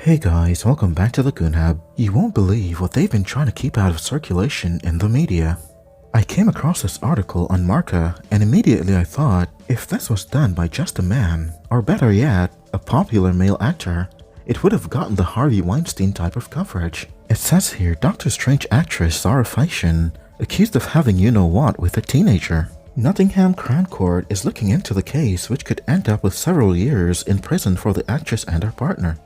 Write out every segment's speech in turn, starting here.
Hey guys, welcome back to the Goon Hub. You won't believe what they've been trying to keep out of circulation in the media. I came across this article on Marca and immediately I thought, if this was done by just a man, or better yet, a popular male actor, it would have gotten the Harvey Weinstein type of coverage. It says here Doctor Strange actress Zara Phytian accused of having you-know-what with a teenager. Nottingham Crown Court is looking into the case, which could end up with several years in prison for the actress and her partner.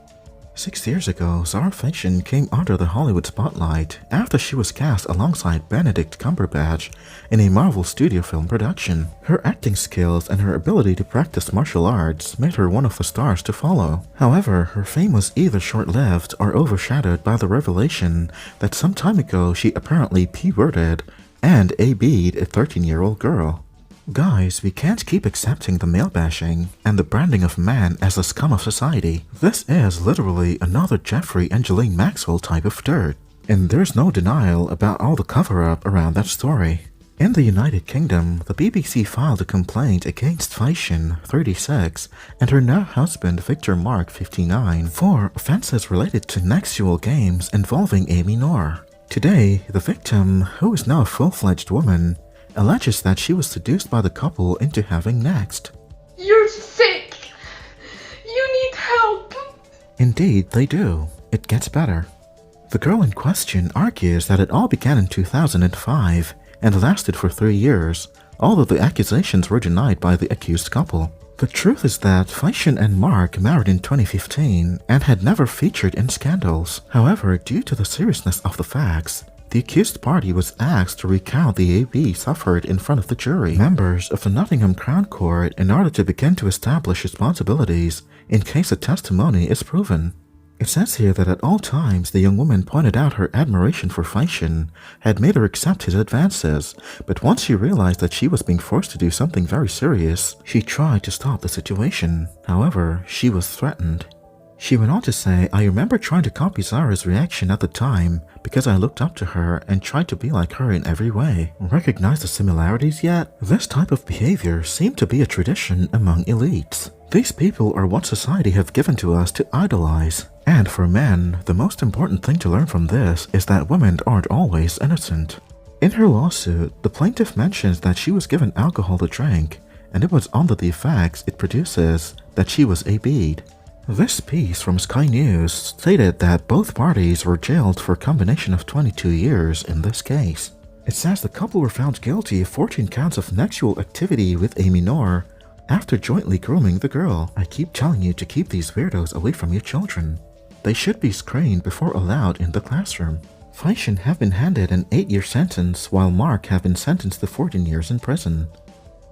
6 years ago, Zara Phytian came under the Hollywood spotlight after she was cast alongside Benedict Cumberbatch in a Marvel studio film production. Her acting skills and her ability to practice martial arts made her one of the stars to follow. However, her fame was either short-lived or overshadowed by the revelation that some time ago she apparently P-worded and AB'd a 13-year-old girl. Guys, we can't keep accepting the male bashing and the branding of man as the scum of society. This is literally another Jeffrey and Ghislaine Maxwell type of dirt, and there's no denial about all the cover-up around that story. In the United Kingdom, the BBC filed a complaint against Phytian, 36, and her now husband Victor Mark, 59, for offences related to sexual games involving Amy Noor. Today, the victim, who is now a full-fledged woman, alleges that she was seduced by the couple into having next. You're sick! You need help! Indeed, they do. It gets better. The girl in question argues that it all began in 2005 and lasted for 3 years, although the accusations were denied by the accused couple. The truth is that Phytian and Mark married in 2015 and had never featured in scandals. However, due to the seriousness of the facts, the accused party was asked to recount the AB suffered in front of the jury, members of the Nottingham Crown Court, in order to begin to establish responsibilities in case a testimony is proven. It says here that at all times the young woman pointed out her admiration for Phytian had made her accept his advances, but once she realized that she was being forced to do something very serious, she tried to stop the situation. However, she was threatened. She went on to say, "I remember trying to copy Zara's reaction at the time because I looked up to her and tried to be like her in every way. Recognize the similarities yet? This type of behavior seemed to be a tradition among elites. These people are what society have given to us to idolize. And for men, the most important thing to learn from this is that women aren't always innocent." In her lawsuit, the plaintiff mentions that she was given alcohol to drink, and it was under the effects it produces that she was AB'd. This piece from Sky News stated that both parties were jailed for a combination of 22 years in this case. It says the couple were found guilty of 14 counts of sexual activity with Amy Noor after jointly grooming the girl. I keep telling you to keep these weirdos away from your children. They should be screened before allowed in the classroom. Phytian have been handed an 8-year sentence while Mark have been sentenced to 14 years in prison.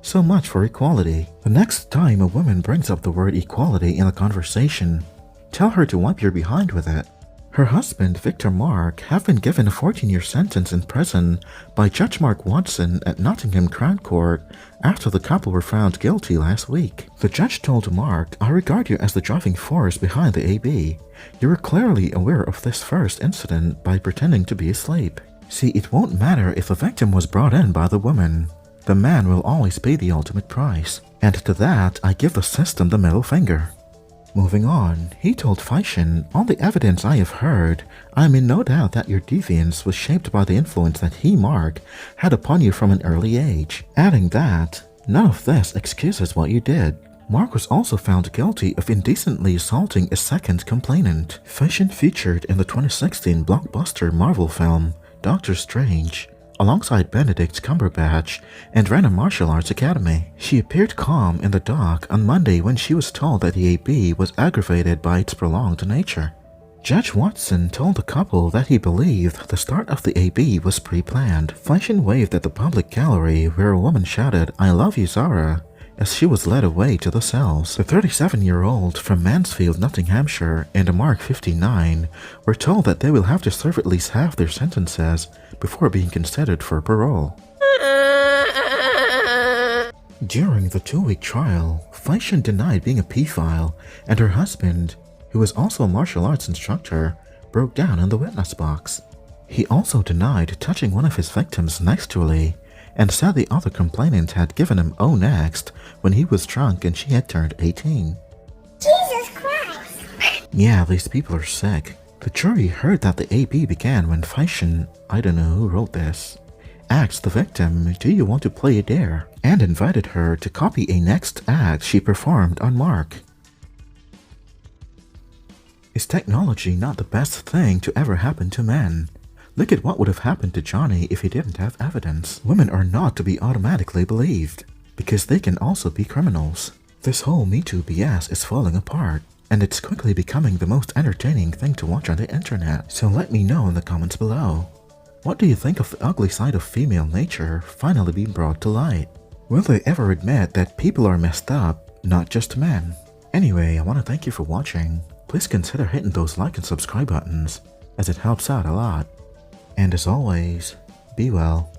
So much for equality. The next time a woman brings up the word equality in a conversation, tell her to wipe your behind with it. Her husband, Victor Mark, have been given a 14-year sentence in prison by Judge Mark Watson at Nottingham Crown Court after the couple were found guilty last week. The judge told Mark, "I regard you as the driving force behind the AB. You were clearly aware of this first incident by pretending to be asleep. See, it won't matter if the victim was brought in by the woman. The man will always pay the ultimate price. And to that, I give the system the middle finger." Moving on, he told Phytian, "On the evidence I have heard, I am in no doubt that your deviance was shaped by the influence that he, Mark, had upon you from an early age," adding that, "None of this excuses what you did." Mark was also found guilty of indecently assaulting a second complainant. Phytian featured in the 2016 blockbuster Marvel film, Doctor Strange, alongside Benedict Cumberbatch, and ran a martial arts academy. She appeared calm in the dock on Monday when she was told that the AB was aggravated by its prolonged nature. Judge Watson told the couple that he believed the start of the AB was pre-planned. Phytian waved at the public gallery where a woman shouted, "I love you, Zara," as she was led away to the cells. The 37-year-old from Mansfield, Nottinghamshire, and Mark, 59, were told that they will have to serve at least half their sentences before being considered for parole. During the 2-week trial, Phytian denied being a pedophile, and her husband, who was also a martial arts instructor, broke down in the witness box. He also denied touching one of his victims sexually, and said the other complainant had given him next when he was drunk and she had turned 18. Jesus Christ! Yeah, these people are sick. The jury heard that the AB began when Phytian, I don't know who wrote this, asked the victim, "Do you want to play a dare?" and invited her to copy a next act she performed on Mark. Is technology not the best thing to ever happen to men? Look at what would have happened to Johnny if he didn't have evidence. Women are not to be automatically believed, because they can also be criminals. This whole Me Too BS is falling apart, and it's quickly becoming the most entertaining thing to watch on the internet. So let me know in the comments below. What do you think of the ugly side of female nature finally being brought to light? Will they ever admit that people are messed up, not just men? Anyway, I want to thank you for watching. Please consider hitting those like and subscribe buttons, as it helps out a lot. And as always, be well.